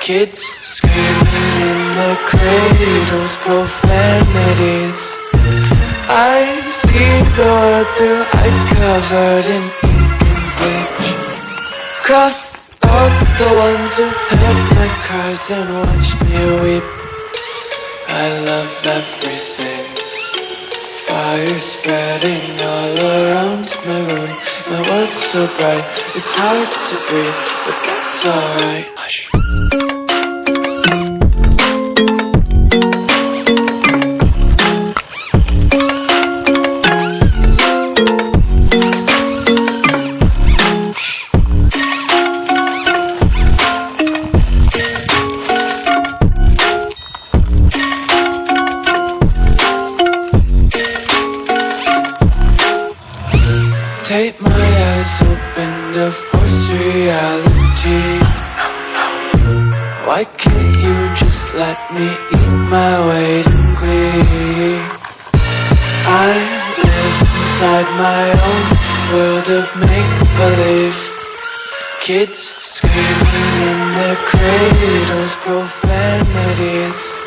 Kids screaming in their cradles, profanities. I see the world through ice covered in ink and bleach. Cross out the ones who heard my cries and watched me weep. I love everything. Fire spreading all around my room. My world's so bright, it's hard to breathe, but that's alright. Hush. Take my eyes open to force reality. Why can't you just let me eat my weight in glee? I live inside my own world of make-believe. Kids screaming in their cradles, profanities.